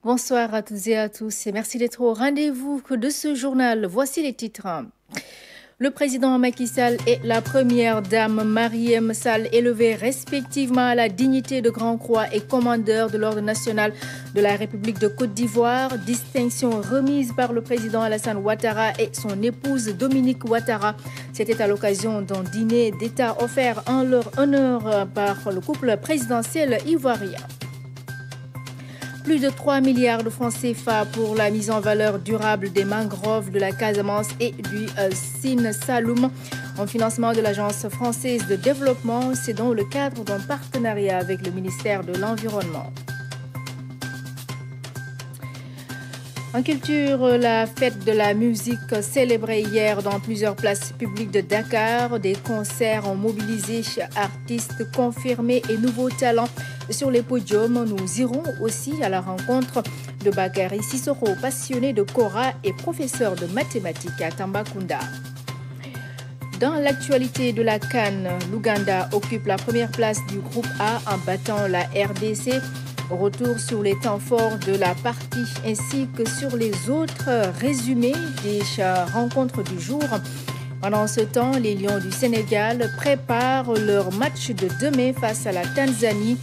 Bonsoir à toutes et à tous et merci d'être au rendez-vous de ce journal. Voici les titres. Le président Macky Sall et la première dame Marième Sall élevés respectivement à la dignité de Grand Croix et commandeur de l'Ordre national de la République de Côte d'Ivoire. Distinction remise par le président Alassane Ouattara et son épouse Dominique Ouattara. C'était à l'occasion d'un dîner d'État offert en leur honneur par le couple présidentiel ivoirien. Plus de 3 milliards de francs CFA pour la mise en valeur durable des mangroves de la Casamance et du Sine Saloum en financement de l'Agence française de développement. C'est dans le cadre d'un partenariat avec le ministère de l'Environnement. En culture, la fête de la musique célébrée hier dans plusieurs places publiques de Dakar. Des concerts ont mobilisé artistes confirmés et nouveaux talents sur les podiums. Nous irons aussi à la rencontre de Bakary Sissoko, passionné de kora et professeur de mathématiques à Tambacounda. Dans l'actualité de la CAN, l'Ouganda occupe la première place du groupe A en battant la RDC. Retour sur les temps forts de la partie ainsi que sur les autres résumés des rencontres du jour. Pendant ce temps, les Lions du Sénégal préparent leur match de demain face à la Tanzanie.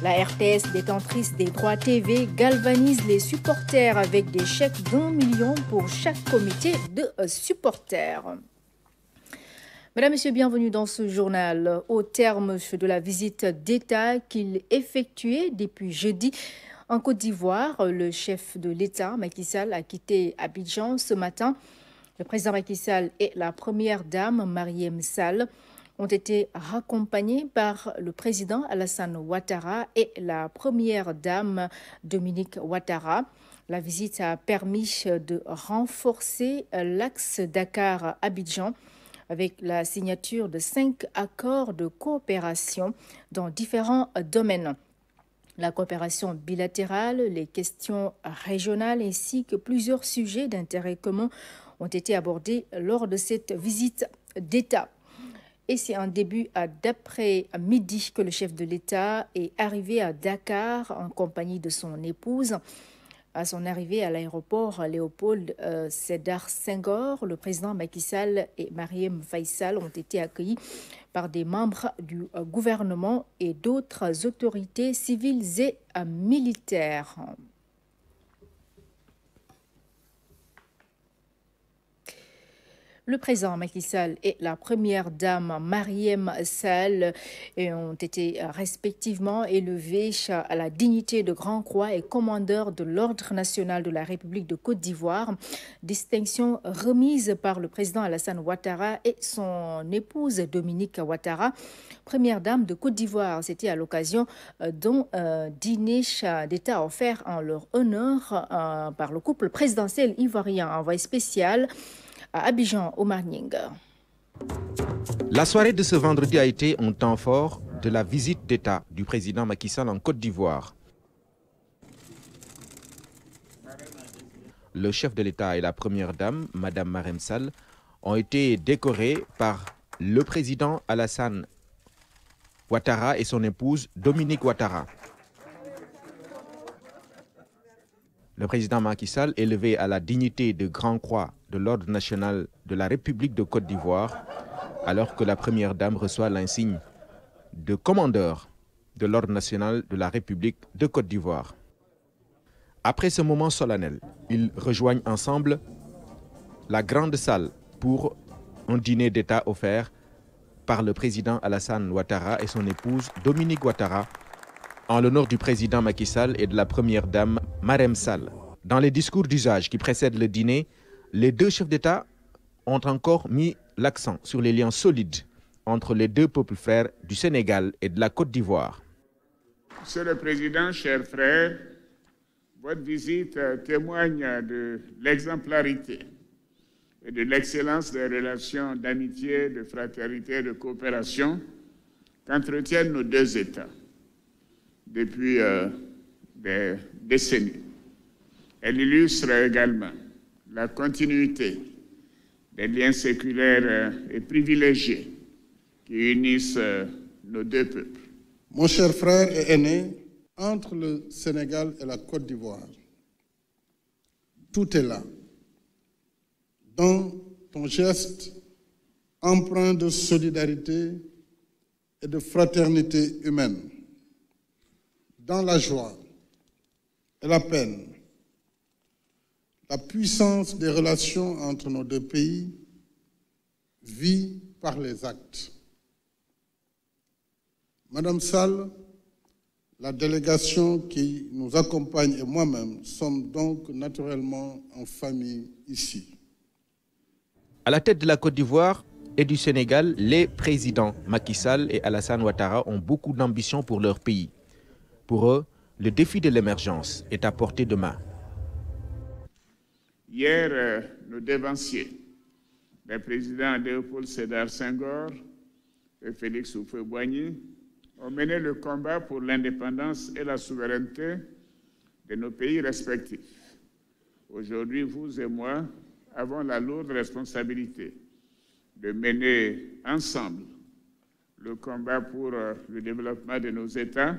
La RTS, détentrice des droits TV, galvanise les supporters avec des chèques d'1 million pour chaque comité de supporters. Mesdames, Messieurs, bienvenue dans ce journal. Au terme de la visite d'État qu'il effectuait depuis jeudi en Côte d'Ivoire, le chef de l'État, Macky Sall, a quitté Abidjan ce matin. Le président Macky Sall et la première dame, Marième Sall, ont été raccompagnés par le président Alassane Ouattara et la première dame, Dominique Ouattara. La visite a permis de renforcer l'axe Dakar-Abidjan avec la signature de 5 accords de coopération dans différents domaines. La coopération bilatérale, les questions régionales ainsi que plusieurs sujets d'intérêt commun ont été abordés lors de cette visite d'État. Et c'est en début d'après-midi que le chef de l'État est arrivé à Dakar en compagnie de son épouse. À son arrivée à l'aéroport Léopold Sédar Senghor, le président Macky Sall et Marième Faye ont été accueillis par des membres du gouvernement et d'autres autorités civiles et militaires. Le président Macky Sall et la première dame Marième Sall ont été respectivement élevés à la dignité de Grand Croix et commandeur de l'Ordre national de la République de Côte d'Ivoire. Distinction remise par le président Alassane Ouattara et son épouse Dominique Ouattara, première dame de Côte d'Ivoire. C'était à l'occasion d'un dîner d'État offert en leur honneur par le couple présidentiel ivoirien. Envoyé spécial à Abidjan, au Marning. La soirée de ce vendredi a été un temps fort de la visite d'État du président Macky Sall en Côte d'Ivoire. Le chef de l'État et la première dame, Madame Marième Sall, ont été décorés par le président Alassane Ouattara et son épouse Dominique Ouattara. Le président Macky Sall, élevé à la dignité de Grand Croix de l'Ordre national de la République de Côte d'Ivoire, alors que la première dame reçoit l'insigne de commandeur de l'Ordre national de la République de Côte d'Ivoire. Après ce moment solennel, ils rejoignent ensemble la grande salle pour un dîner d'État offert par le président Alassane Ouattara et son épouse Dominique Ouattara, en l'honneur du président Macky Sall et de la première dame Marième Sall. Dans les discours d'usage qui précèdent le dîner, les deux chefs d'État ont encore mis l'accent sur les liens solides entre les deux peuples frères du Sénégal et de la Côte d'Ivoire. Monsieur le Président, chers frères, votre visite témoigne de l'exemplarité et de l'excellence des relations d'amitié, de fraternité et de coopération qu'entretiennent nos deux États depuis des décennies. Elle illustre également la continuité des liens séculaires et privilégiés qui unissent nos deux peuples. Mon cher frère et aîné, entre le Sénégal et la Côte d'Ivoire, Tout est là. Dans ton geste empreint de solidarité et de fraternité humaine, dans la joie et la peine, la puissance des relations entre nos deux pays vit par les actes. Madame Sall, la délégation qui nous accompagne et moi-même sommes donc naturellement en famille ici. À la tête de la Côte d'Ivoire et du Sénégal, les présidents Macky Sall et Alassane Ouattara ont beaucoup d'ambition pour leur pays. Pour eux, le défi de l'émergence est à portée de main. Hier, nos devanciers, les présidents Léopold Sédar Senghor et Félix Houphouët-Boigny, ont mené le combat pour l'indépendance et la souveraineté de nos pays respectifs. Aujourd'hui, vous et moi avons la lourde responsabilité de mener ensemble le combat pour le développement de nos États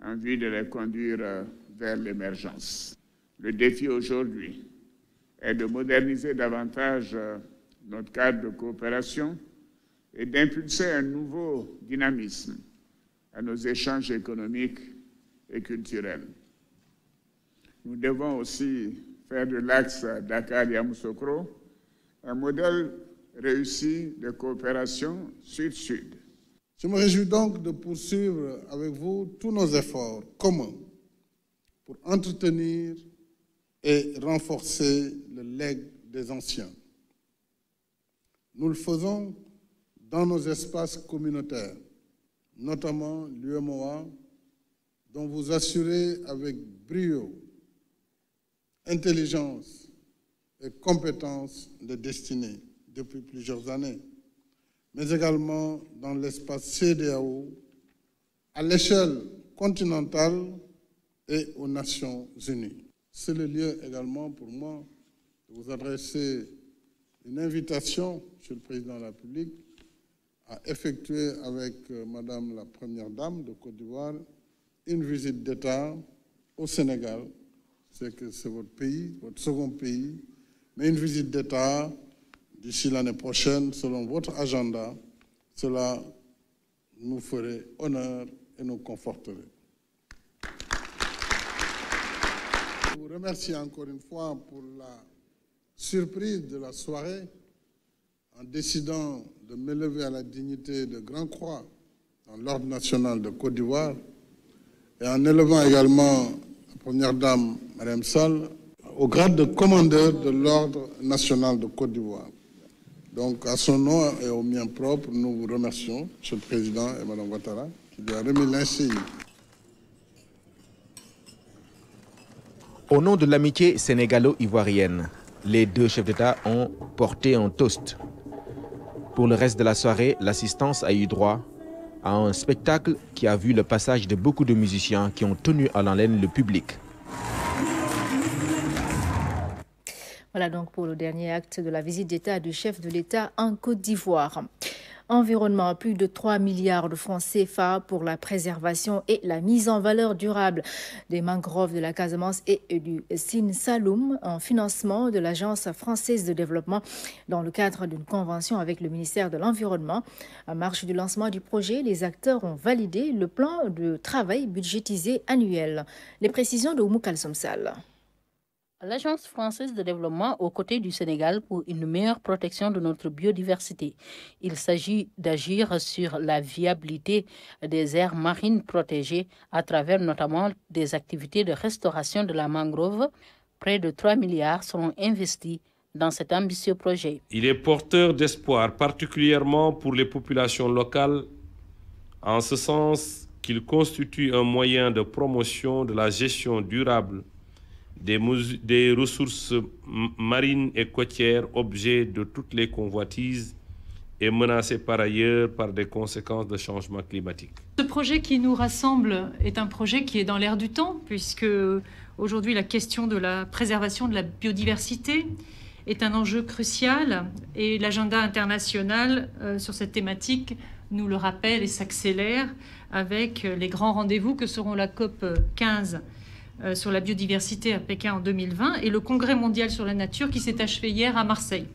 en vue de les conduire vers l'émergence. Le défi aujourd'hui est de moderniser davantage notre cadre de coopération et d'impulser un nouveau dynamisme à nos échanges économiques et culturels. Nous devons aussi faire de l'axe Dakar-Yamoussoukro un modèle réussi de coopération sud-sud. Je me réjouis donc de poursuivre avec vous tous nos efforts communs pour entretenir et renforcer le legs des anciens. Nous le faisons dans nos espaces communautaires, notamment l'UEMOA, dont vous assurez avec brio, intelligence et compétence de destinée depuis plusieurs années, mais également dans l'espace CEDEAO, à l'échelle continentale et aux Nations Unies. C'est le lieu également pour moi de vous adresser une invitation, Monsieur le Président de la République, à effectuer avec Madame la Première Dame de Côte d'Ivoire une visite d'État au Sénégal. C'est que c'est votre pays, votre second pays, mais une visite d'État d'ici l'année prochaine, selon votre agenda. Cela nous ferait honneur et nous conforterait. Je vous remercie encore une fois pour la surprise de la soirée en décidant de m'élever à la dignité de Grand Croix dans l'Ordre national de Côte d'Ivoire et en élevant également la Première Dame, Madame Sall, au grade de commandeur de l'Ordre national de Côte d'Ivoire. Donc, à son nom et au mien propre, nous vous remercions, Monsieur le Président et Madame Ouattara, qui lui a remis l'insigne. Au nom de l'amitié sénégalo-ivoirienne, les deux chefs d'État ont porté un toast. Pour le reste de la soirée, l'assistance a eu droit à un spectacle qui a vu le passage de beaucoup de musiciens qui ont tenu à l'haleine le public. Voilà donc pour le dernier acte de la visite d'État du chef de l'État en Côte d'Ivoire. Environnement, plus de 3 milliards de francs CFA pour la préservation et la mise en valeur durable des mangroves de la Casamance et du Sine Saloum en financement de l'Agence française de développement dans le cadre d'une convention avec le ministère de l'Environnement. En marge du lancement du projet, les acteurs ont validé le plan de travail budgétisé annuel. Les précisions de Oumou Kalsoum Sall. L'Agence française de développement aux côtés du Sénégal pour une meilleure protection de notre biodiversité. Il s'agit d'agir sur la viabilité des aires marines protégées à travers notamment des activités de restauration de la mangrove. Près de 3 milliards seront investis dans cet ambitieux projet. Il est porteur d'espoir, particulièrement pour les populations locales, en ce sens qu'il constitue un moyen de promotion de la gestion durable des ressources marines et côtières, objet de toutes les convoitises et menacées par ailleurs par des conséquences de changement climatique. Ce projet qui nous rassemble est un projet qui est dans l'air du temps, puisque aujourd'hui la question de la préservation de la biodiversité est un enjeu crucial et l'agenda international sur cette thématique nous le rappelle et s'accélère avec les grands rendez-vous que seront la COP 15 sur la biodiversité à Pékin en 2020 et le Congrès mondial sur la nature qui s'est achevé hier à Marseille.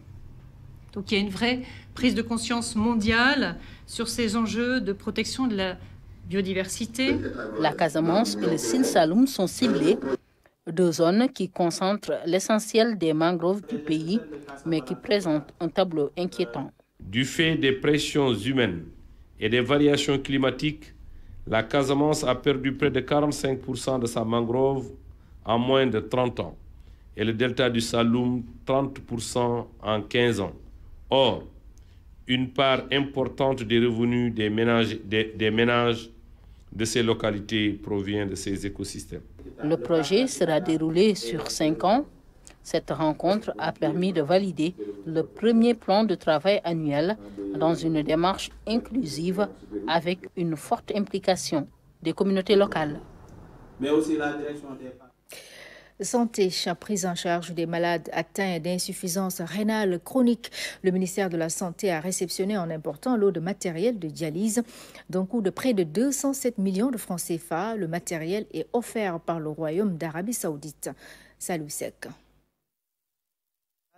Donc il y a une vraie prise de conscience mondiale sur ces enjeux de protection de la biodiversité. La Casamance et le Sine Saloum sont ciblés, deux zones qui concentrent l'essentiel des mangroves du pays, mais qui présentent un tableau inquiétant. Du fait des pressions humaines et des variations climatiques, la Casamance a perdu près de 45% de sa mangrove en moins de 30 ans et le delta du Saloum 30% en 15 ans. Or, une part importante des revenus des ménages de ces localités provient de ces écosystèmes. Le projet sera déroulé sur 5 ans. Cette rencontre a permis de valider le premier plan de travail annuel dans une démarche inclusive avec une forte implication des communautés locales. Mais aussi la direction des... Santé, prise en charge des malades atteints d'insuffisance rénale chronique. Le ministère de la Santé a réceptionné un important lot de matériel de dialyse d'un coût de près de 207 millions de francs CFA. Le matériel est offert par le Royaume d'Arabie Saoudite. Salut Sec.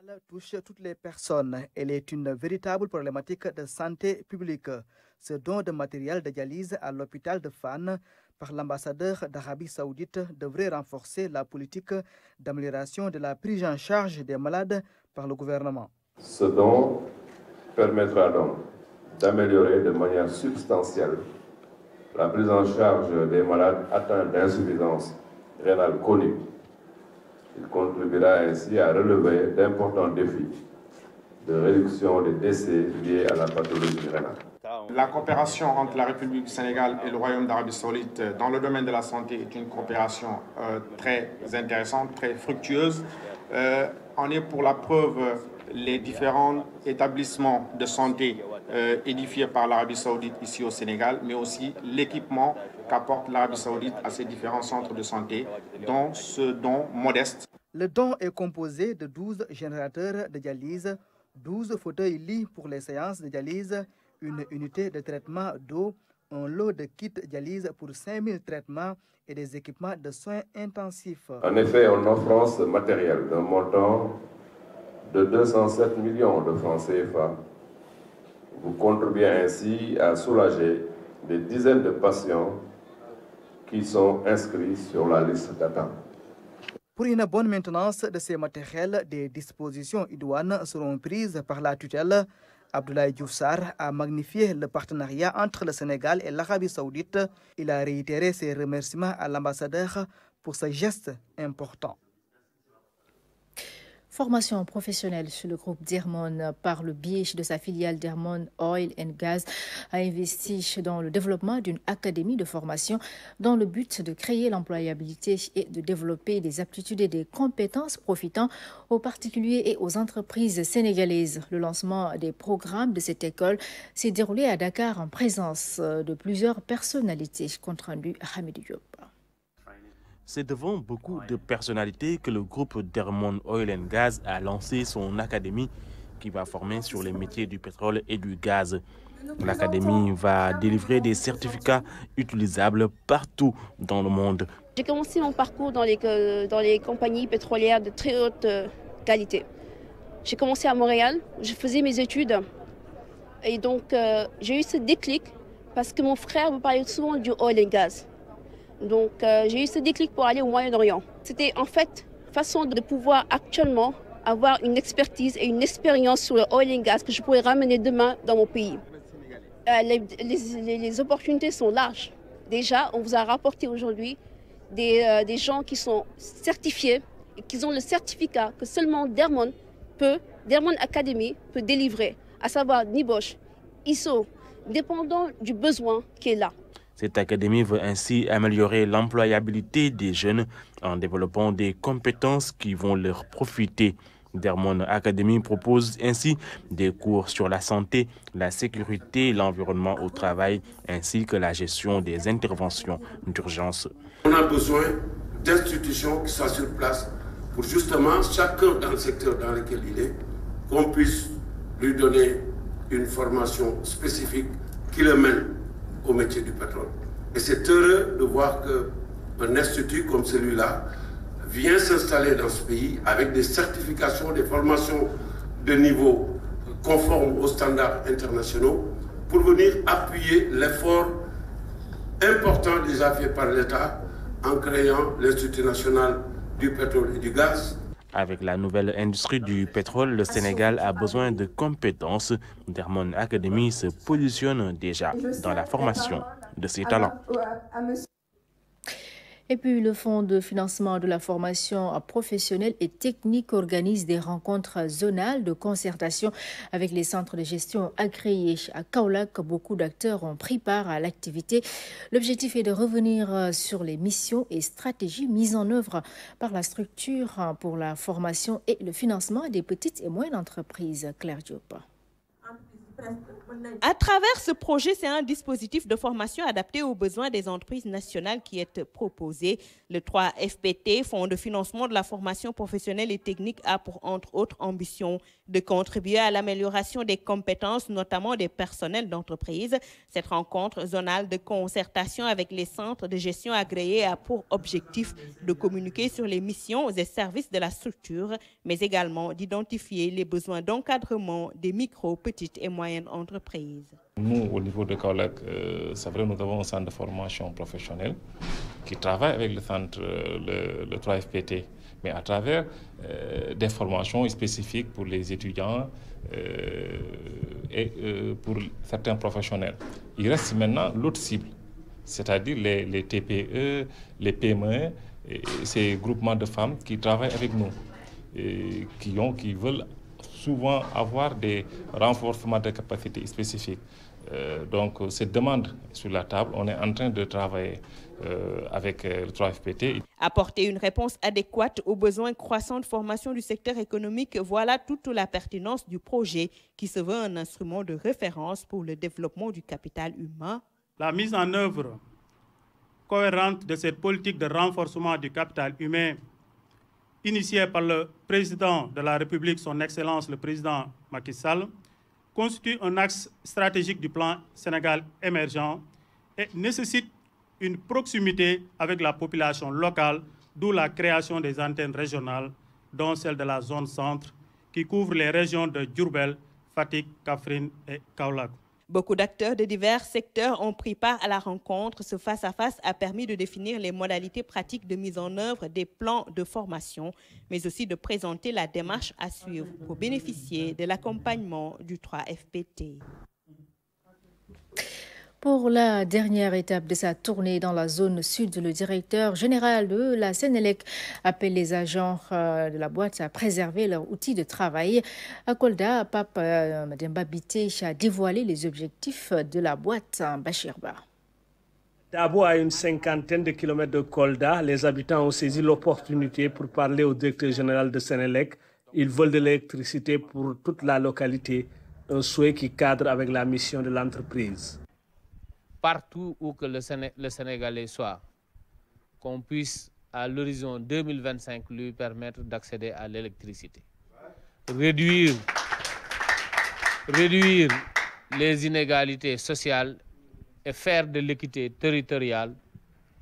Elle touche toutes les personnes. Elle est une véritable problématique de santé publique. Ce don de matériel de dialyse à l'hôpital de Fann par l'ambassadeur d'Arabie Saoudite devrait renforcer la politique d'amélioration de la prise en charge des malades par le gouvernement. Ce don permettra donc d'améliorer de manière substantielle la prise en charge des malades atteints d'insuffisance rénale chronique. Il contribuera ainsi à relever d'importants défis de réduction des décès liés à la pathologie rénale. La coopération entre la République du Sénégal et le Royaume d'Arabie Saoudite dans le domaine de la santé est une coopération très intéressante, très fructueuse. On est pour la preuve les différents établissements de santé édifiés par l'Arabie Saoudite ici au Sénégal, mais aussi l'équipement qu'apporte l'Arabie Saoudite à ces différents centres de santé, dont ce don modeste. Le don est composé de 12 générateurs de dialyse, 12 fauteuils-lits pour les séances de dialyse, une unité de traitement d'eau, un lot de kits dialyse pour 5000 traitements et des équipements de soins intensifs. En effet, en offrant ce matériel d'un montant de 207 millions de francs CFA, vous contribuez ainsi à soulager des dizaines de patients qui sont inscrits sur la liste d'attente. Pour une bonne maintenance de ces matériels, des dispositions idoines seront prises par la tutelle. Abdoulaye Diouf Sarr a magnifié le partenariat entre le Sénégal et l'Arabie Saoudite. Il a réitéré ses remerciements à l'ambassadeur pour ce geste important. Formation professionnelle sur le groupe Dermon par le biais de sa filiale Dermon Oil and Gas a investi dans le développement d'une académie de formation dans le but de créer l'employabilité et de développer des aptitudes et des compétences profitant aux particuliers et aux entreprises sénégalaises. Le lancement des programmes de cette école s'est déroulé à Dakar en présence de plusieurs personnalités. Compte rendu Hamid Diop. C'est devant beaucoup de personnalités que le groupe Dermon Oil and Gas a lancé son académie qui va former sur les métiers du pétrole et du gaz. L'académie va délivrer des certificats utilisables partout dans le monde. J'ai commencé mon parcours dans les compagnies pétrolières de très haute qualité. J'ai commencé à Montréal, je faisais mes études et donc j'ai eu ce déclic parce que mon frère me parlait souvent du oil and gas. Donc j'ai eu ce déclic pour aller au Moyen-Orient. C'était en fait façon de pouvoir actuellement avoir une expertise et une expérience sur le oil and gas que je pourrais ramener demain dans mon pays. Les opportunités sont larges. Déjà, on vous a rapporté aujourd'hui des gens qui sont certifiés et qui ont le certificat que seulement Dermon Academy peut délivrer, à savoir NIBOSH, ISO, dépendant du besoin qui est là. Cette académie veut ainsi améliorer l'employabilité des jeunes en développant des compétences qui vont leur profiter. Dermon Academy propose ainsi des cours sur la santé, la sécurité et l'environnement au travail, ainsi que la gestion des interventions d'urgence. On a besoin d'institutions qui soient sur place pour justement, chacun dans le secteur dans lequel il est, qu'on puisse lui donner une formation spécifique qui le mène au métier du pétrole. Et c'est heureux de voir que un institut comme celui-là vient s'installer dans ce pays avec des certifications, des formations de niveau conformes aux standards internationaux pour venir appuyer l'effort important déjà fait par l'État en créant l'Institut national du pétrole et du gaz. Avec la nouvelle industrie du pétrole, le Sénégal a besoin de compétences. Dermon Academy se positionne déjà dans la formation de ses talents. Et puis, le Fonds de financement de la formation professionnelle et technique organise des rencontres zonales de concertation avec les centres de gestion agréés. À Kaolack, beaucoup d'acteurs ont pris part à l'activité. L'objectif est de revenir sur les missions et stratégies mises en œuvre par la structure pour la formation et le financement des petites et moyennes entreprises. Claire Diop. À travers ce projet, c'est un dispositif de formation adapté aux besoins des entreprises nationales qui est proposé. Le 3FPT, Fonds de financement de la formation professionnelle et technique, a pour entre autres ambition de contribuer à l'amélioration des compétences, notamment des personnels d'entreprise. Cette rencontre zonale de concertation avec les centres de gestion agréés a pour objectif de communiquer sur les missions et services de la structure, mais également d'identifier les besoins d'encadrement des micro, petites et moyennes entreprises. Nous, au niveau de Kaolack, c'est vrai, nous avons un centre de formation professionnelle qui travaille avec le centre, le 3FPT, mais à travers des formations spécifiques pour les étudiants et pour certains professionnels. Il reste maintenant l'autre cible, c'est-à-dire les TPE, les PME, et ces groupements de femmes qui travaillent avec nous, et qui veulent souvent avoir des renforcements de capacités spécifiques. Donc, cette demande sur la table, on est en train de travailler avec le 3FPT. Apporter une réponse adéquate aux besoins croissants de formation du secteur économique, voilà toute la pertinence du projet qui se veut un instrument de référence pour le développement du capital humain. La mise en œuvre cohérente de cette politique de renforcement du capital humain initiée par le président de la République, son Excellence le président Macky Sall, constitue un axe stratégique du plan Sénégal émergent et nécessite une proximité avec la population locale, d'où la création des antennes régionales, dont celle de la zone centre, qui couvre les régions de Diourbel, Fatick, Kaffrine et Kaolack. Beaucoup d'acteurs de divers secteurs ont pris part à la rencontre. Ce face-à-face a permis de définir les modalités pratiques de mise en œuvre des plans de formation, mais aussi de présenter la démarche à suivre pour bénéficier de l'accompagnement du 3FPT. Pour la dernière étape de sa tournée dans la zone sud, le directeur général de la Sénélec appelle les agents de la boîte à préserver leurs outils de travail. À Kolda, Pape Mademba Bité a dévoilé les objectifs de la boîte Bachirba. Dabo à une cinquantaine de kilomètres de Kolda, les habitants ont saisi l'opportunité pour parler au directeur général de Sénélec. Ils veulent de l'électricité pour toute la localité, un souhait qui cadre avec la mission de l'entreprise. Partout où que le Sénégalais soit, qu'on puisse à l'horizon 2025 lui permettre d'accéder à l'électricité. Réduire les inégalités sociales et faire de l'équité territoriale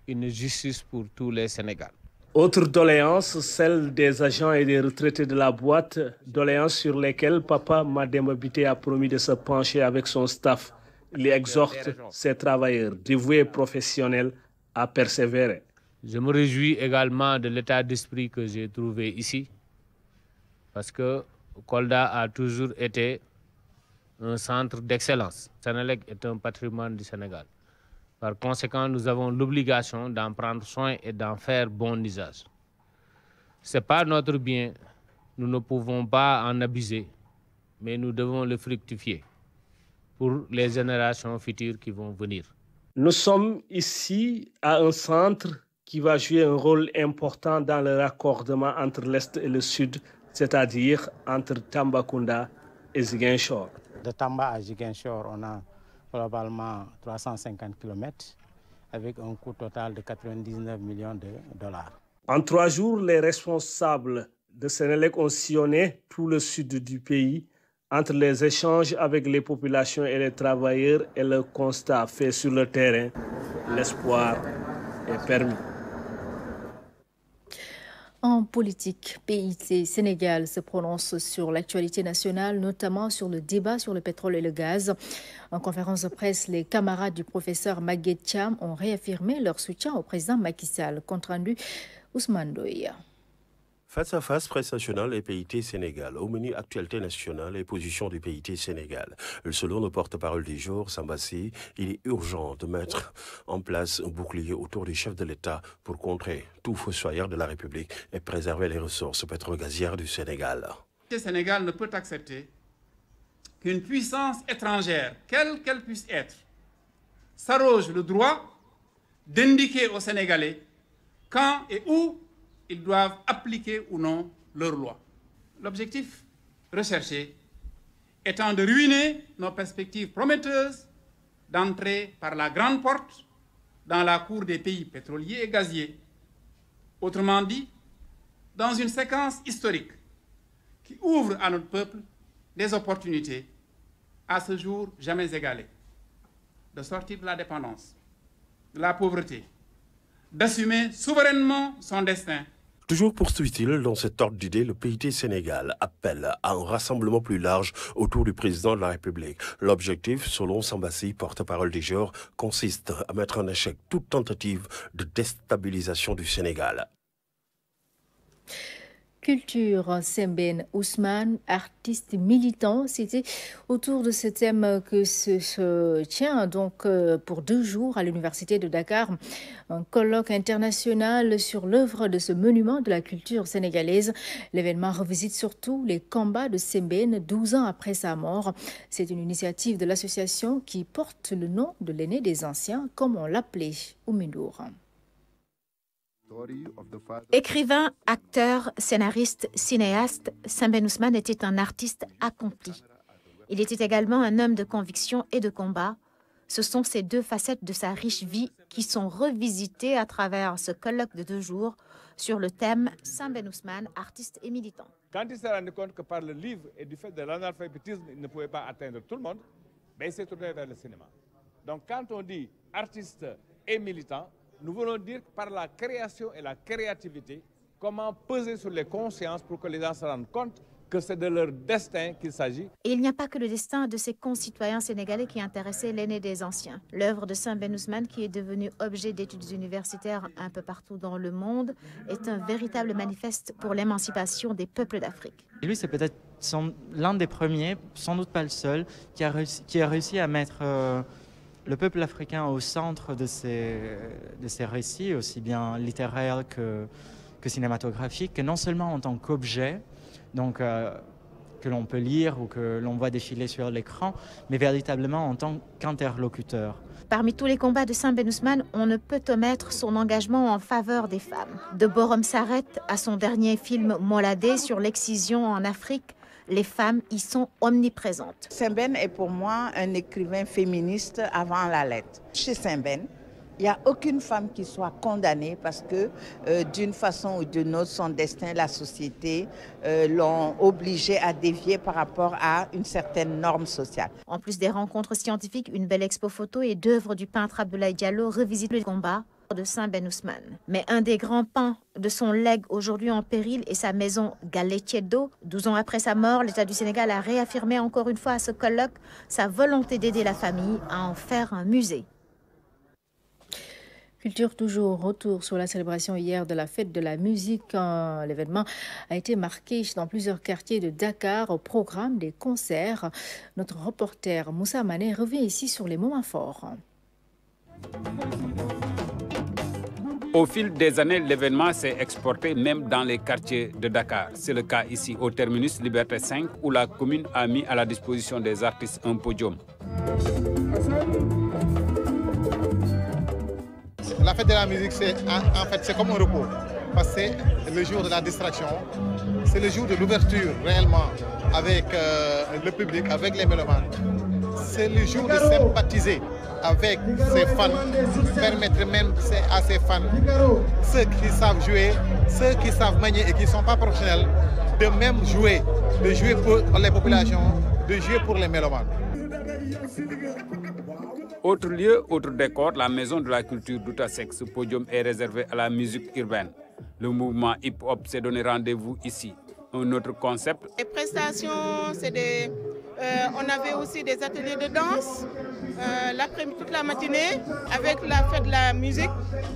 une justice pour tous les Sénégalais. Autre doléance, celle des agents et des retraités de la boîte, doléances sur lesquelles Papa Mademba Bité a promis de se pencher avec son staff. Il exhorte ces travailleurs dévoués et professionnels à persévérer. Je me réjouis également de l'état d'esprit que j'ai trouvé ici, parce que Kolda a toujours été un centre d'excellence. Sénélec est un patrimoine du Sénégal. Par conséquent, nous avons l'obligation d'en prendre soin et d'en faire bon usage. Ce n'est pas notre bien, nous ne pouvons pas en abuser, mais nous devons le fructifier pour les générations futures qui vont venir. Nous sommes ici à un centre qui va jouer un rôle important dans le raccordement entre l'Est et le Sud, c'est-à-dire entre Tambacounda et Ziguinchor. De Tamba à Ziguinchor, on a globalement 350 km avec un coût total de 99 millions de dollars. En 3 jours, les responsables de Sénélec ont sillonné tout le sud du pays. Entre les échanges avec les populations et les travailleurs et le constat fait sur le terrain, l'espoir est permis. En politique, PIT Sénégal se prononce sur l'actualité nationale, notamment sur le débat sur le pétrole et le gaz. En conférence de presse, les camarades du professeur Maguette Thiam ont réaffirmé leur soutien au président Macky Sall. Compte rendu, Ousmane Doya. Face à face, presse nationale et PIT Sénégal. Au menu actualité nationale et position du PIT Sénégal. Selon le porte-parole du jour, Sambassi, il est urgent de mettre en place un bouclier autour du chef de l'État pour contrer tout fossoyeur de la République et préserver les ressources pétro-gazières du Sénégal. Le Sénégal ne peut accepter qu'une puissance étrangère, quelle qu'elle puisse être, s'arroge le droit d'indiquer aux Sénégalais quand et où ils doivent appliquer ou non leurs lois. L'objectif recherché étant de ruiner nos perspectives prometteuses d'entrer par la grande porte dans la cour des pays pétroliers et gaziers. Autrement dit, dans une séquence historique qui ouvre à notre peuple des opportunités à ce jour jamais égalées, de sortir de la dépendance, de la pauvreté, d'assumer souverainement son destin. Toujours poursuit-il dans cet ordre d'idée, le PIT Sénégal appelle à un rassemblement plus large autour du président de la République. L'objectif, selon Sambassi, porte-parole du jour, consiste à mettre en échec toute tentative de déstabilisation du Sénégal. Culture, Sembène Ousmane, artiste militant, c'était autour de ce thème que se tient donc pour 2 jours à l'Université de Dakar un colloque international sur l'œuvre de ce monument de la culture sénégalaise. L'événement revisite surtout les combats de Sembène 12 ans après sa mort. C'est une initiative de l'association qui porte le nom de l'aîné des anciens, comme on l'appelait Oumindour. Écrivain, acteur, scénariste, cinéaste, Sembène Ousmane était un artiste accompli. Il était également un homme de conviction et de combat. Ce sont ces 2 facettes de sa riche vie qui sont revisitées à travers ce colloque de 2 jours sur le thème Sembène Ousmane, artiste et militant. Quand il s'est rendu compte que par le livre et du fait de l'analphabétisme, il ne pouvait pas atteindre tout le monde, il s'est tourné vers le cinéma. Donc quand on dit artiste et militant, nous voulons dire que par la création et la créativité, comment peser sur les consciences pour que les gens se rendent compte que c'est de leur destin qu'il s'agit. Et il n'y a pas que le destin de ses concitoyens sénégalais qui intéressait l'aîné des anciens. L'œuvre de Sembène Ousmane, qui est devenue objet d'études universitaires un peu partout dans le monde, est un véritable manifeste pour l'émancipation des peuples d'Afrique. Et lui, c'est peut-être l'un des premiers, sans doute pas le seul, qui a réussi à mettre le peuple africain au centre de ces récits, aussi bien littéraires que cinématographiques, que non seulement en tant qu'objet, donc que l'on peut lire ou que l'on voit défiler sur l'écran, mais véritablement en tant qu'interlocuteur. Parmi tous les combats de Sembène Ousmane, on ne peut omettre son engagement en faveur des femmes. De Borom Saret à son dernier film Moladé sur l'excision en Afrique, les femmes y sont omniprésentes. Sembène est pour moi un écrivain féministe avant la lettre. Chez Sembène, il n'y a aucune femme qui soit condamnée parce que d'une façon ou d'une autre, son destin, la société l'ont obligée à dévier par rapport à une certaine norme sociale. En plus des rencontres scientifiques, une belle expo photo et d'œuvres du peintre Abdoulaye Diallo revisitent le combat de Sembène Ousmane. Mais un des grands pans de son legs aujourd'hui en péril est sa maison Galetiedo. 12 ans après sa mort, l'État du Sénégal a réaffirmé encore une fois à ce colloque sa volonté d'aider la famille à en faire un musée. Culture toujours, retour sur la célébration hier de la fête de la musique. L'événement a été marqué dans plusieurs quartiers de Dakar au programme des concerts. Notre reporter Moussa Mané revient ici sur les moments forts. Au fil des années, l'événement s'est exporté même dans les quartiers de Dakar. C'est le cas ici au terminus Liberté 5 où la commune a mis à la disposition des artistes un podium. La fête de la musique, c'est comme un repos. Parce que c'est le jour de la distraction, c'est le jour de l'ouverture réellement avec le public, avec les mélomanes. C'est le jour de sympathiser avec ses fans, permettre même à ses fans, ceux qui savent jouer, ceux qui savent manier et qui ne sont pas professionnels, de même jouer, de jouer pour les populations, de jouer pour les mélomanes. Autre lieu, autre décor, la maison de la culture d'Outasek. Ce podium est réservé à la musique urbaine. Le mouvement hip-hop s'est donné rendez-vous ici. Un autre concept. Les prestations, c'est des... on avait aussi des ateliers de danse, toute la matinée, avec la fête de la musique.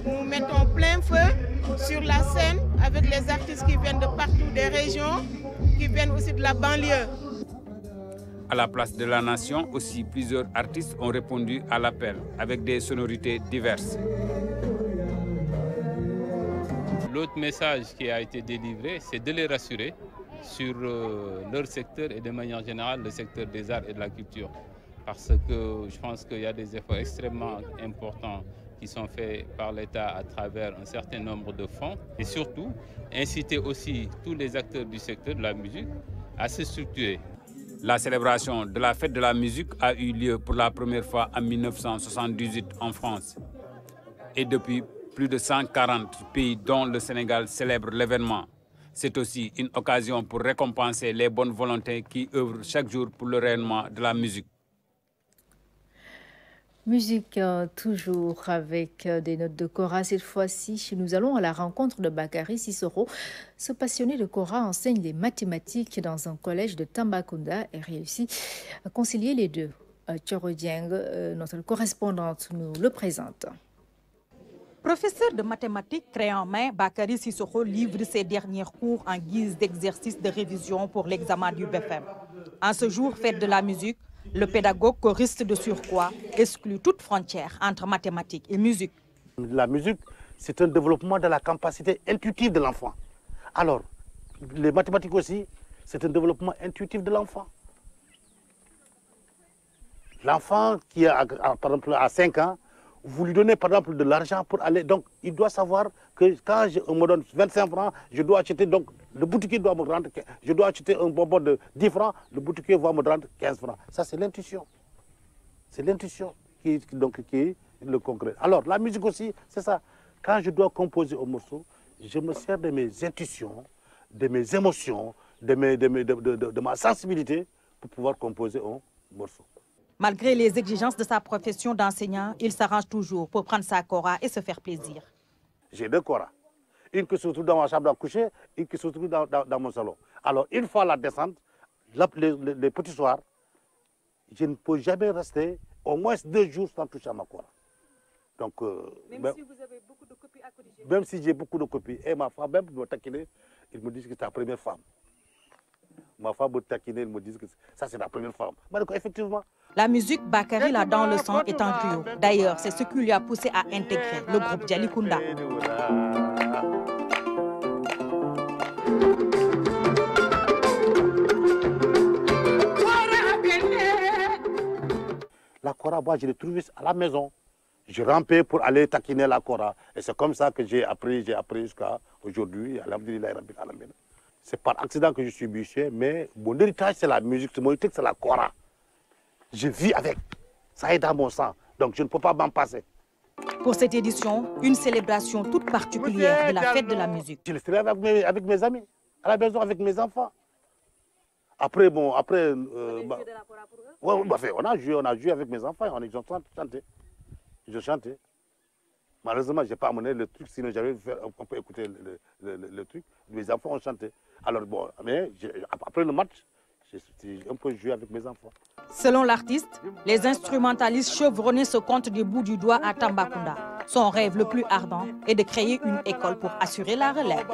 Nous mettons plein feu sur la scène avec les artistes qui viennent de partout, des régions, qui viennent aussi de la banlieue. À la place de la nation, aussi, plusieurs artistes ont répondu à l'appel avec des sonorités diverses. L'autre message qui a été délivré, c'est de les rassurer sur leur secteur et de manière générale le secteur des arts et de la culture. Parce que je pense qu'il y a des efforts extrêmement importants qui sont faits par l'État à travers un certain nombre de fonds. Et surtout, inciter aussi tous les acteurs du secteur de la musique à se structurer. La célébration de la fête de la musique a eu lieu pour la première fois en 1978 en France. Et depuis plus de 140 pays dont le Sénégal célèbre l'événement. C'est aussi une occasion pour récompenser les bonnes volontés qui œuvrent chaque jour pour le rayonnement de la musique. Musique toujours avec des notes de kora. Cette fois-ci, nous allons à la rencontre de Bakary Sissoko. Ce passionné de kora enseigne les mathématiques dans un collège de Tambacounda et réussit à concilier les deux. Thioro Dieng, notre correspondante, nous le présente. Professeur de mathématiques craie en main, Bakary Sissoko livre ses derniers cours en guise d'exercice de révision pour l'examen du BFM. En ce jour, fête de la musique, le pédagogue choriste de surcroît exclut toute frontière entre mathématiques et musique. La musique, c'est un développement de la capacité intuitive de l'enfant. Alors, les mathématiques aussi, c'est un développement intuitif de l'enfant. L'enfant qui a, par exemple, à 5 ans, vous lui donnez par exemple de l'argent pour aller, donc il doit savoir que quand on me donne 25 francs, je dois acheter, donc le boutiquier doit me rendre, je dois acheter un bonbon de 10 francs, le boutiquier va me rendre 15 francs. Ça c'est l'intuition. C'est l'intuition qui est le concret. Alors la musique aussi, c'est ça. Quand je dois composer un morceau, je me sers de mes intuitions, de mes émotions, de ma sensibilité pour pouvoir composer un morceau. Malgré les exigences de sa profession d'enseignant, il s'arrange toujours pour prendre sa kora et se faire plaisir. J'ai 2 koras. Une qui se trouve dans ma chambre à coucher, une qui se trouve dans mon salon. Alors, une fois la descente, les petits soirs, je ne peux jamais rester au moins 2 jours sans toucher à ma kora. Donc, même si vous avez beaucoup de copies à corriger. Même si j'ai beaucoup de copies. Et ma femme, même me taquiner, il me dit que c'est ta première femme. Ma femme me taquiner, elle me dit que ça c'est la première femme. Mais donc, effectivement. La musique, Bakary l'a dans le sang est un trio. D'ailleurs, c'est ce qui lui a poussé à intégrer le groupe Djalikunda. La kora, moi, je l'ai trouvée à la maison. Je rampais pour aller taquiner la kora. Et c'est comme ça que j'ai appris jusqu'à aujourd'hui. C'est par accident que je suis musicien, mais mon héritage, c'est la musique. Mon héritage, c'est la kora. Je vis avec. Ça est dans mon sang. Donc, je ne peux pas m'en passer. Pour cette édition, une célébration toute particulière de la fête de la musique. Je le célèbre avec mes amis, à la maison avec mes enfants. Après, bon, après... on a joué avec mes enfants, ils ont chanté. Ils ont chanté. Malheureusement, je n'ai pas amené le truc, sinon j'avais fait, on peut écouter le truc. Mes enfants ont chanté. Alors, bon, mais après le match, j'ai un peu joué avec mes enfants. Selon l'artiste, les instrumentalistes chevronnés se comptent du bout du doigt à Tambacounda. Son rêve le plus ardent est de créer une école pour assurer la relève.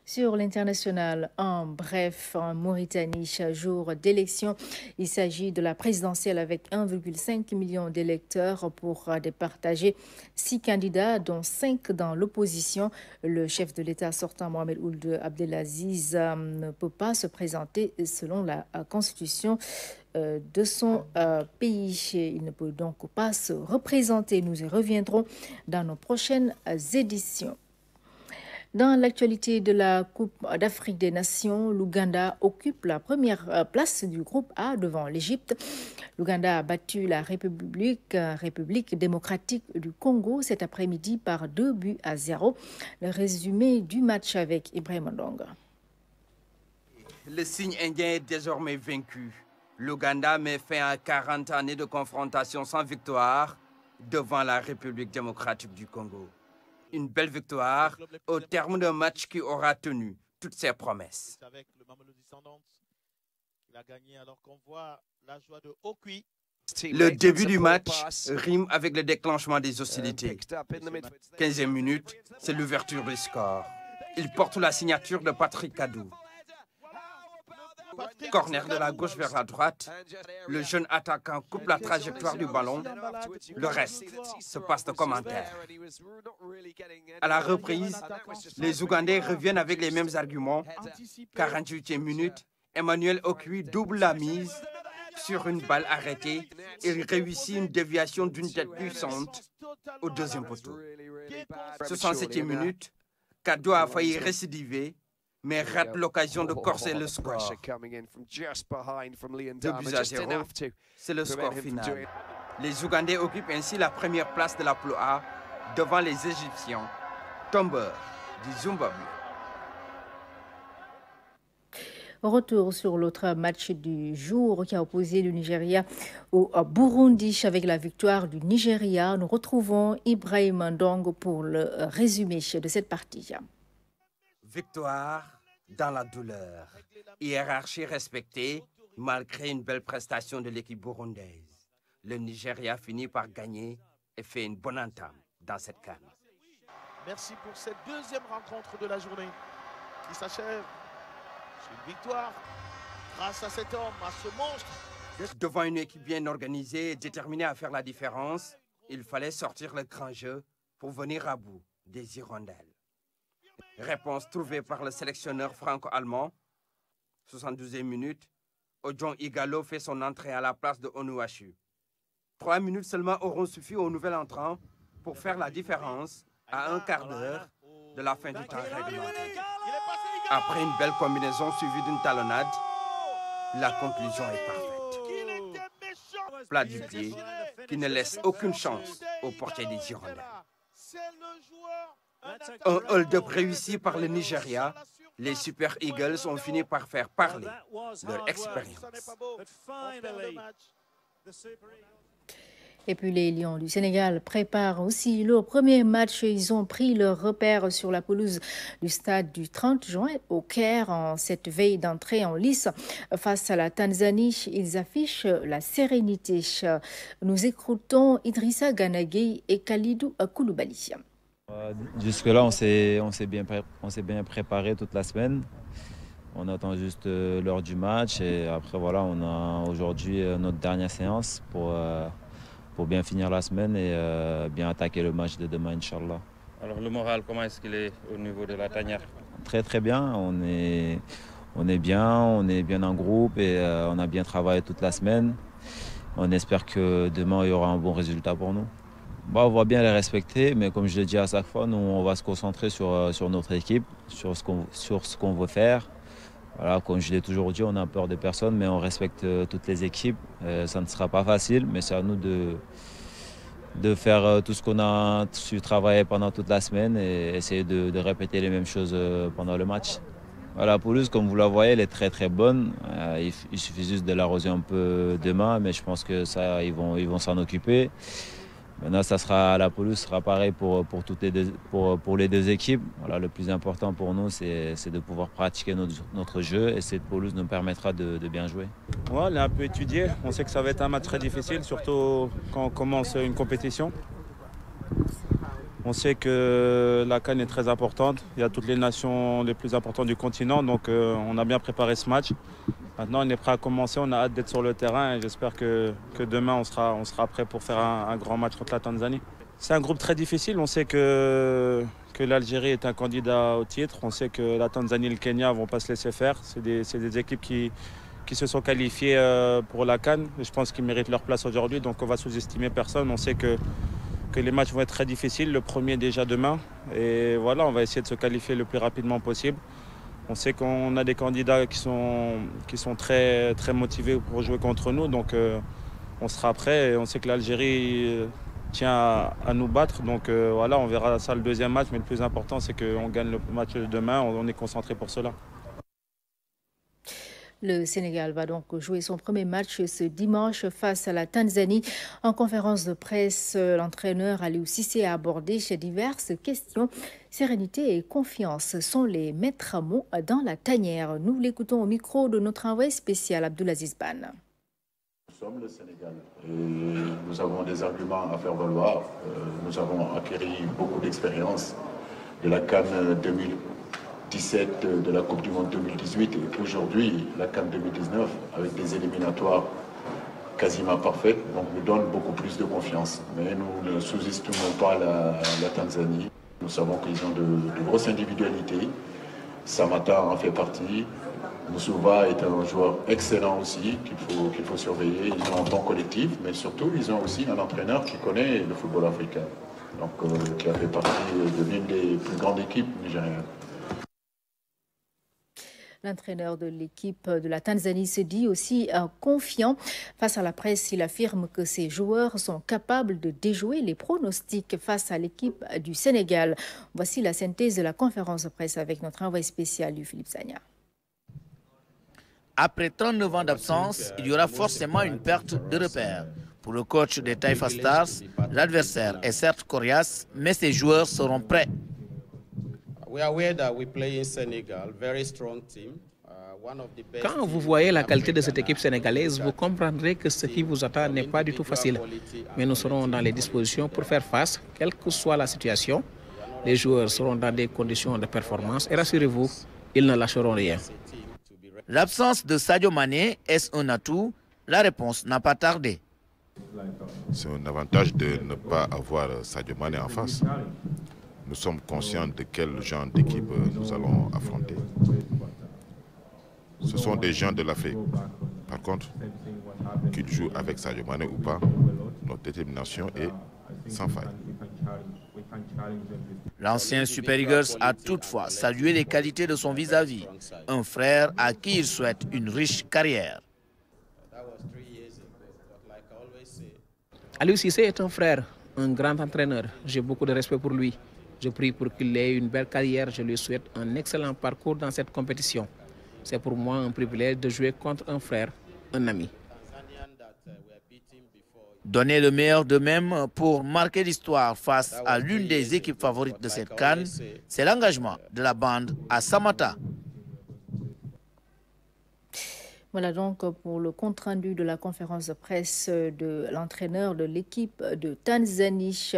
Sur l'international, en bref, en Mauritanie, jour d'élection, il s'agit de la présidentielle avec 1,5 million d'électeurs pour départager 6 candidats, dont 5 dans l'opposition. Le chef de l'État sortant, Mohamed Ould Abdelaziz, ne peut pas se présenter selon la constitution de son pays. Il ne peut donc pas se représenter. Nous y reviendrons dans nos prochaines éditions. Dans l'actualité de la Coupe d'Afrique des Nations, l'Ouganda occupe la première place du groupe A devant l'Égypte. L'Ouganda a battu la République démocratique du Congo cet après-midi par 2-0. Le résumé du match avec Ibrahim Ndonga. Le signe indien est désormais vaincu. L'Ouganda met fin à 40 années de confrontation sans victoire devant la République démocratique du Congo. Une belle victoire au terme d'un match qui aura tenu toutes ses promesses. Avec le Mamelodi Sundowns, il a gagné alors qu'on voit la joie de Okui. Le début du match rime avec le déclenchement des hostilités. 15e minute, c'est l'ouverture du score. Il porte la signature de Patrick Kadou. Corner de la gauche vers la droite. Le jeune attaquant coupe la trajectoire du ballon. Le reste se passe de commentaires. À la reprise, les Ougandais reviennent avec les mêmes arguments. 48e minute, Emmanuel Okui double la mise. Sur une balle arrêtée, il réussit une déviation d'une tête puissante au deuxième poteau. 67e minute, Kadou a failli récidiver, mais rate l'occasion de corser le score. 2-0, c'est le score final. Les Ougandais occupent ainsi la première place de la Poule A devant les Égyptiens, tombeurs du Zimbabwe. Retour sur l'autre match du jour qui a opposé le Nigeria au Burundi avec la victoire du Nigeria. Nous retrouvons Ibrahim Ndong pour le résumé de cette partie. Victoire dans la douleur. Hiérarchie respectée malgré une belle prestation de l'équipe burundaise. Le Nigeria finit par gagner et fait une bonne entame dans cette CAN. Merci pour cette deuxième rencontre de la journée qui s'achève. Une victoire grâce à cet homme, à ce monstre. Devant une équipe bien organisée et déterminée à faire la différence, il fallait sortir le grand jeu pour venir à bout des hirondelles. Réponse trouvée par le sélectionneur franco-allemand. 72e minute, Odion Igalo fait son entrée à la place de Onuachu. 3 minutes seulement auront suffi au nouvel entrant pour faire la différence à un quart d'heure de la fin du temps réglementaire. Après une belle combinaison suivie d'une talonnade, la conclusion est parfaite. Plat du pied qui ne laisse aucune chance au portier des Girondins. Un hold-up réussi par le Nigeria, les Super Eagles ont fini par faire parler leur expérience. Et puis les Lions du Sénégal préparent aussi leur premier match. Ils ont pris leur repère sur la pelouse du stade du 30 juin au Caire en cette veille d'entrée en lice face à la Tanzanie. Ils affichent la sérénité. Nous écoutons Idrissa Gana Gueye et Khalidou Koulibaly. Jusque-là, on s'est bien préparé toute la semaine. On attend juste l'heure du match et après voilà, on a aujourd'hui notre dernière séance pour bien finir la semaine et bien attaquer le match de demain, Inch'Allah. Alors le moral, comment est-ce qu'il est au niveau de la tanière? Très très bien, on est bien en groupe et on a bien travaillé toute la semaine. On espère que demain il y aura un bon résultat pour nous. On va bien les respecter, mais comme je le dis à chaque fois, nous on va se concentrer sur notre équipe, sur ce qu'on veut faire. Voilà, comme je l'ai toujours dit, on a peur de personne, mais on respecte toutes les équipes. Ça ne sera pas facile, mais c'est à nous de faire tout ce qu'on a su travailler pendant toute la semaine et essayer de répéter les mêmes choses pendant le match. Voilà, la pelouse, comme vous la voyez, elle est très très bonne. Il suffit juste de l'arroser un peu demain, mais je pense que ça, ils vont s'en occuper. Maintenant, la pelouse sera pareil pour les deux équipes. Voilà, le plus important pour nous, c'est de pouvoir pratiquer notre jeu et cette pelouse nous permettra de bien jouer. Ouais, on a un peu étudié. On sait que ça va être un match très difficile, surtout quand on commence une compétition. On sait que la CAN est très importante. Il y a toutes les nations les plus importantes du continent, donc on a bien préparé ce match. Maintenant, on est prêt à commencer, on a hâte d'être sur le terrain et j'espère que demain, on sera prêt pour faire un grand match contre la Tanzanie. C'est un groupe très difficile, on sait que l'Algérie est un candidat au titre, on sait que la Tanzanie et le Kenya ne vont pas se laisser faire. C'est des équipes qui se sont qualifiées pour la CAN et je pense qu'ils méritent leur place aujourd'hui, donc on va sous-estimer personne. On sait que les matchs vont être très difficiles, le premier déjà demain et voilà, on va essayer de se qualifier le plus rapidement possible. On sait qu'on a des candidats qui sont très, très motivés pour jouer contre nous, donc on sera prêt. Et on sait que l'Algérie tient à nous battre, donc voilà, on verra ça le deuxième match, mais le plus important c'est qu'on gagne le match de demain, on est concentré pour cela. Le Sénégal va donc jouer son premier match ce dimanche face à la Tanzanie. En conférence de presse, l'entraîneur Aliou Cissé a abordé diverses questions. Sérénité et confiance sont les maîtres mots dans la tanière. Nous l'écoutons au micro de notre envoyé spécial Abdoulaziz Ban. Nous sommes le Sénégal et nous avons des arguments à faire valoir. Nous avons acquis beaucoup d'expérience de la CAN 2017, de la Coupe du Monde 2018 et aujourd'hui la CAN 2019 avec des éliminatoires quasiment parfaites, donc nous donne beaucoup plus de confiance. Mais nous ne sous-estimons pas la Tanzanie. Nous savons qu'ils ont de grosses individualités. Samata en fait partie. Moussouva est un joueur excellent aussi qu'il faut surveiller. Ils ont un bon collectif, mais surtout ils ont aussi un entraîneur qui connaît le football africain, donc qui a fait partie de l'une des plus grandes équipes nigériennes. L'entraîneur de l'équipe de la Tanzanie se dit aussi confiant. Face à la presse, il affirme que ses joueurs sont capables de déjouer les pronostics face à l'équipe du Sénégal. Voici la synthèse de la conférence de presse avec notre envoyé spécial, Philippe Sagna. Après 39 ans d'absence, il y aura forcément une perte de repères. Pour le coach des Taifa Stars, l'adversaire est certes coriace, mais ses joueurs seront prêts. Quand vous voyez la qualité de cette équipe sénégalaise, vous comprendrez que ce qui vous attend n'est pas du tout facile. Mais nous serons dans les dispositions pour faire face, quelle que soit la situation. Les joueurs seront dans des conditions de performance et rassurez-vous, ils ne lâcheront rien. L'absence de Sadio Mané, est-ce un atout? La réponse n'a pas tardé. C'est un avantage de ne pas avoir Sadio Mané en face. Nous sommes conscients de quel genre d'équipe nous allons affronter. Ce sont des gens de l'Afrique. Par contre, qu'ils jouent avec Sadio Mané ou pas, notre détermination est sans faille. L'ancien Super Eagles a toutefois salué les qualités de son vis-à-vis, un frère à qui il souhaite une riche carrière. Aliou Cissé est un frère, un grand entraîneur. J'ai beaucoup de respect pour lui. Je prie pour qu'il ait une belle carrière. Je lui souhaite un excellent parcours dans cette compétition. C'est pour moi un privilège de jouer contre un frère, un ami. Donner le meilleur d'eux-mêmes pour marquer l'histoire face à l'une des équipes favorites de cette CAN, c'est l'engagement de la bande à Samata. Voilà donc pour le compte-rendu de la conférence de presse de l'entraîneur de l'équipe de Tanzanie.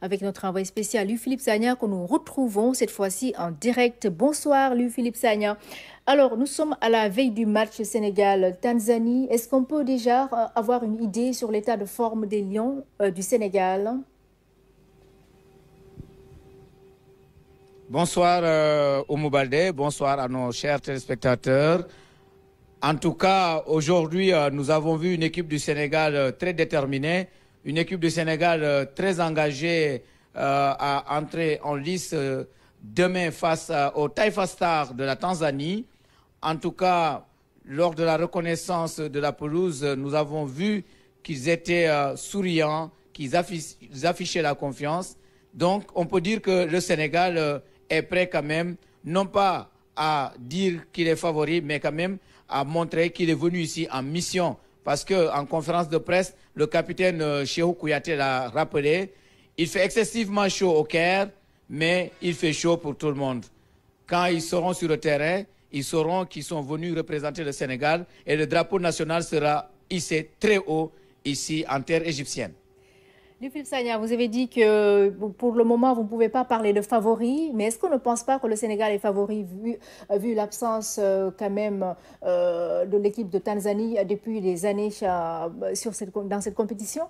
Avec notre envoyé spécial, Philippe Sagna, que nous retrouvons cette fois-ci en direct. Bonsoir, Philippe Sagna. Alors, nous sommes à la veille du match Sénégal-Tanzanie. Est-ce qu'on peut déjà avoir une idée sur l'état de forme des Lions du Sénégal? Bonsoir, Oumou Baldé. Bonsoir à nos chers téléspectateurs. En tout cas, aujourd'hui, nous avons vu une équipe du Sénégal très déterminée. Une équipe du Sénégal très engagée à entrer en lice demain face au Taifa Stars de la Tanzanie. En tout cas, lors de la reconnaissance de la pelouse, nous avons vu qu'ils étaient souriants, qu'ils affichaient la confiance. Donc, on peut dire que le Sénégal est prêt quand même, non pas à dire qu'il est favori, mais quand même à montrer qu'il est venu ici en mission. Parce qu'en conférence de presse, le capitaine Cheikhou Kouyaté l'a rappelé, il fait excessivement chaud au Caire, mais il fait chaud pour tout le monde. Quand ils seront sur le terrain, ils sauront qu'ils sont venus représenter le Sénégal et le drapeau national sera hissé très haut ici en terre égyptienne. Philippe Sagna, vous avez dit que pour le moment, vous ne pouvez pas parler de favoris, mais est-ce qu'on ne pense pas que le Sénégal est favori vu l'absence quand même de l'équipe de Tanzanie depuis des années dans cette compétition?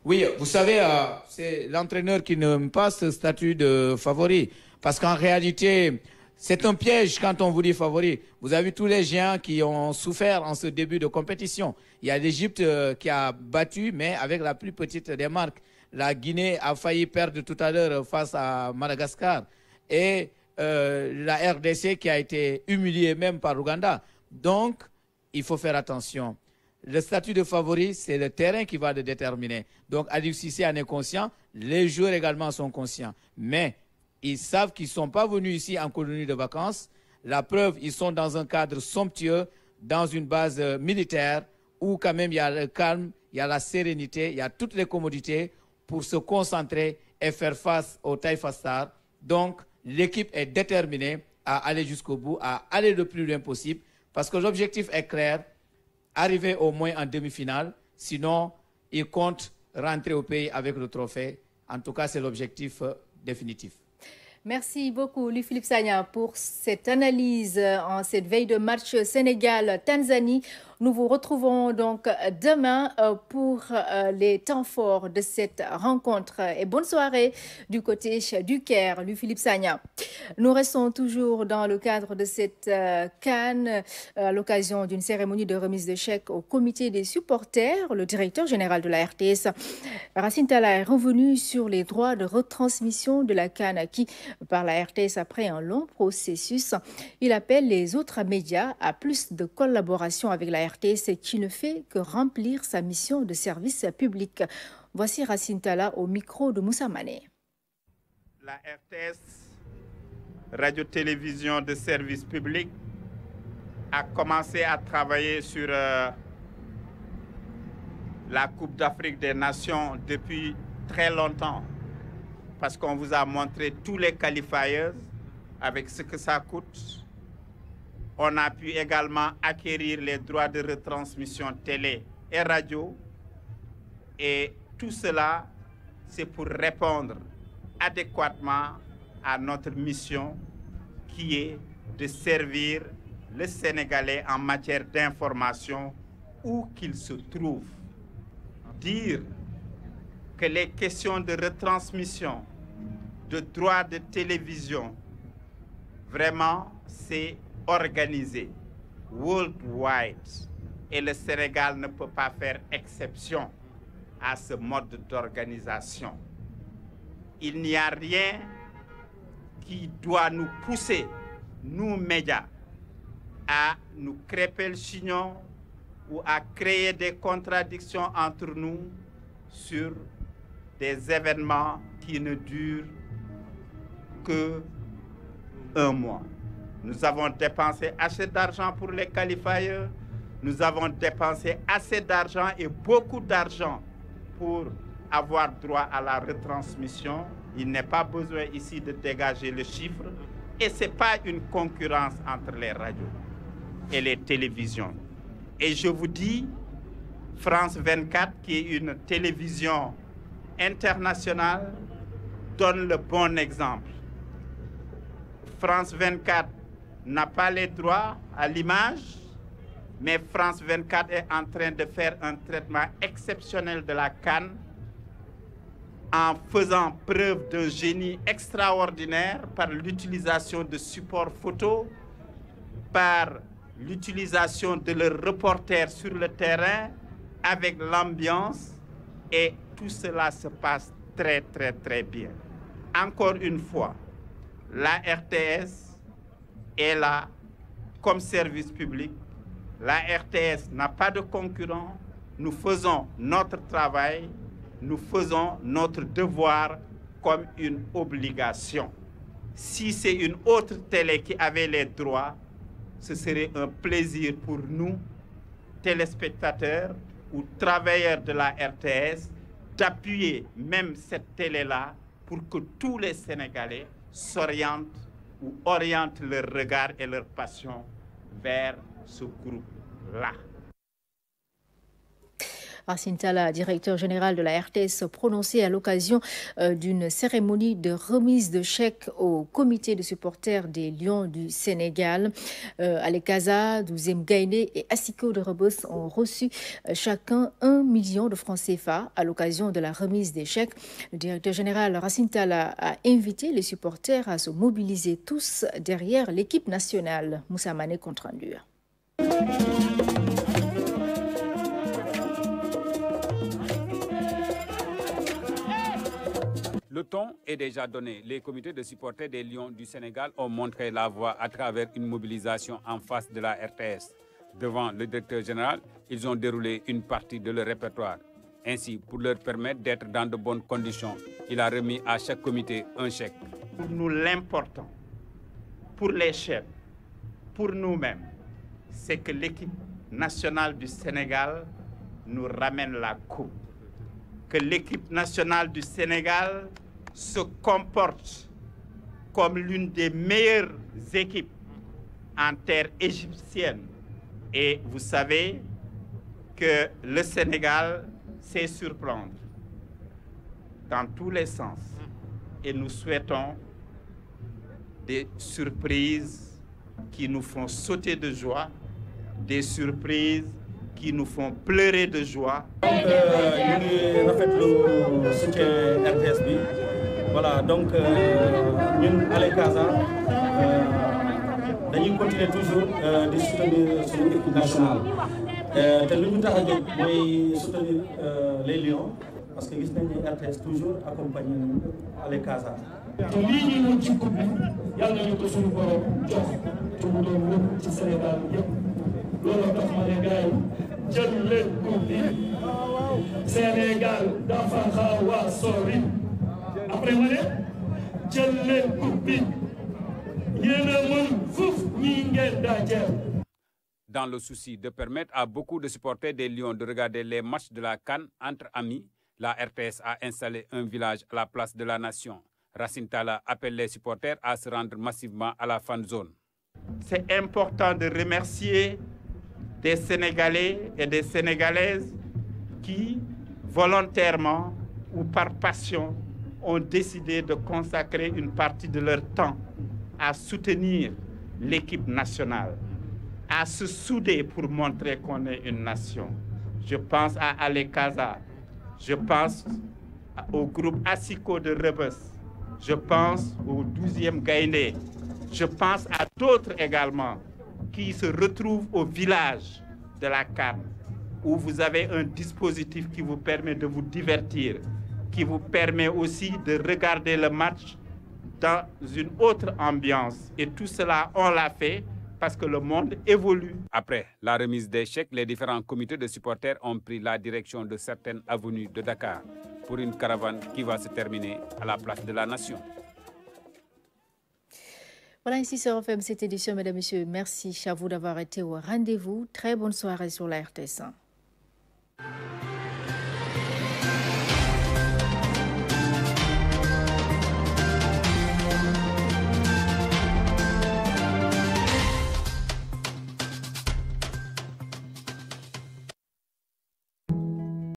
Oui, vous savez, c'est l'entraîneur qui n'aime pas ce statut de favori, parce qu'en réalité, c'est un piège quand on vous dit favori. Vous avez tous les géants qui ont souffert en ce début de compétition. Il y a l'Égypte qui a battu, mais avec la plus petite des marques. La Guinée a failli perdre tout à l'heure face à Madagascar. Et la RDC qui a été humiliée même par l'Ouganda. Donc, il faut faire attention. Le statut de favori, c'est le terrain qui va le déterminer. Donc, Aliou Cissé en est conscient. Les joueurs également sont conscients. Mais Ils savent qu'ils ne sont pas venus ici en colonie de vacances. La preuve, ils sont dans un cadre somptueux, dans une base militaire, où quand même il y a le calme, il y a la sérénité, il y a toutes les commodités pour se concentrer et faire face au Taifa Stars. Donc, l'équipe est déterminée à aller jusqu'au bout, à aller le plus loin possible, parce que l'objectif est clair, arriver au moins en demi-finale, sinon, ils comptent rentrer au pays avec le trophée. En tout cas, c'est l'objectif définitif. Merci beaucoup, Louis-Philippe Sagna, pour cette analyse en cette veille de match Sénégal-Tanzanie. Nous vous retrouvons donc demain pour les temps forts de cette rencontre. Et bonne soirée du côté du Caire, Louis-Philippe Sagna. Nous restons toujours dans le cadre de cette CAN à l'occasion d'une cérémonie de remise de chèques au comité des supporters. Le directeur général de la RTS, Racine Talla, est revenu sur les droits de retransmission de la CAN acquis par la RTS après un long processus. Il appelle les autres médias à plus de collaboration avec la RTS qui ne fait que remplir sa mission de service public. Voici Racine Talla au micro de Moussa Mané. La RTS, radio-télévision de service public, a commencé à travailler sur la Coupe d'Afrique des Nations depuis très longtemps. Parce qu'on vous a montré tous les qualifiers avec ce que ça coûte. On a pu également acquérir les droits de retransmission télé et radio. Et tout cela, c'est pour répondre adéquatement à notre mission qui est de servir le Sénégalais en matière d'information où qu'il se trouve. Dire que les questions de retransmission, de droits de télévision, vraiment, c'est organisé, worldwide. Et le Sénégal ne peut pas faire exception à ce mode d'organisation. Il n'y a rien qui doit nous pousser, nous médias, à nous crêper le chignon ou à créer des contradictions entre nous sur des événements qui ne durent que un mois. Nous avons dépensé assez d'argent pour les qualifiers, nous avons dépensé assez d'argent et beaucoup d'argent pour avoir droit à la retransmission. Il n'est pas besoin ici de dégager le chiffre et ce n'est pas une concurrence entre les radios et les télévisions. Et je vous dis, France 24, qui est une télévision internationale, donne le bon exemple. France 24 n'a pas les droits à l'image, mais France 24 est en train de faire un traitement exceptionnel de la CAN en faisant preuve d'un génie extraordinaire par l'utilisation de supports photos, par l'utilisation de leurs reporters sur le terrain avec l'ambiance, et tout cela se passe très bien. Encore une fois, la RTS est là comme service public. La RTS n'a pas de concurrent. Nous faisons notre travail, nous faisons notre devoir comme une obligation. Si c'est une autre télé qui avait les droits, ce serait un plaisir pour nous, téléspectateurs ou travailleurs de la RTS, d'appuyer même cette télé-là pour que tous les Sénégalais s'orientent ou orientent leur regard et leur passion vers ce groupe-là. Racine Talla, directeur général de la RTS, prononcé à l'occasion d'une cérémonie de remise de chèques au comité de supporters des Lions du Sénégal. Alekaza, Douzem Gaïné et Asiko de Rebus ont reçu chacun 1 million de francs CFA à l'occasion de la remise des chèques. Le directeur général Racine Talla a invité les supporters à se mobiliser tous derrière l'équipe nationale. Moussa Mané compte rendu. Le ton est déjà donné. Les comités de supporters des Lions du Sénégal ont montré la voie à travers une mobilisation en face de la RTS. Devant le directeur général, ils ont déroulé une partie de leur répertoire. Ainsi, pour leur permettre d'être dans de bonnes conditions, il a remis à chaque comité un chèque. Pour nous, l'important, pour les chefs, pour nous-mêmes, c'est que l'équipe nationale du Sénégal nous ramène la coupe. Que l'équipe nationale du Sénégal se comporte comme l'une des meilleures équipes en terre égyptienne. Et vous savez que le Sénégal sait surprendre dans tous les sens. Et nous souhaitons des surprises qui nous font sauter de joie, des surprises qui nous font pleurer de joie. Donc, nous avons le soutien RTSB. Voilà, donc, nous, à l'Ekaza, nous continuons toujours de soutenir sur l'équipe nationale. Nous avons soutenir les Lions, parce que nous avons RTS toujours accompagné à l'Ekaza. Sénégal dafa xawa sori après ma ne jël leen coupe bi yéen a mën fuuf ñi ngeen daje. Dans le souci de permettre à beaucoup de supporters des Lions de regarder les matchs de la CAN entre amis, la RTS a installé un village à la place de la Nation. Racine Talla appelle les supporters à se rendre massivement à la fan zone. C'est important de remercier des Sénégalais et des Sénégalaises qui, volontairement ou par passion, ont décidé de consacrer une partie de leur temps à soutenir l'équipe nationale, à se souder pour montrer qu'on est une nation. Je pense à Alekaza, je pense au groupe Asiko de Rebus, je pense au 12e Gaïndé, je pense à d'autres également qui se retrouvent au village de la CAN, où vous avez un dispositif qui vous permet de vous divertir, qui vous permet aussi de regarder le match dans une autre ambiance. Et tout cela, on l'a fait parce que le monde évolue. Après la remise des chèques, les différents comités de supporters ont pris la direction de certaines avenues de Dakar pour une caravane qui va se terminer à la place de la Nation. Voilà, ici c'est refait cette édition, mesdames et messieurs. Merci à vous d'avoir été au rendez-vous. Très bonne soirée sur la RTS1.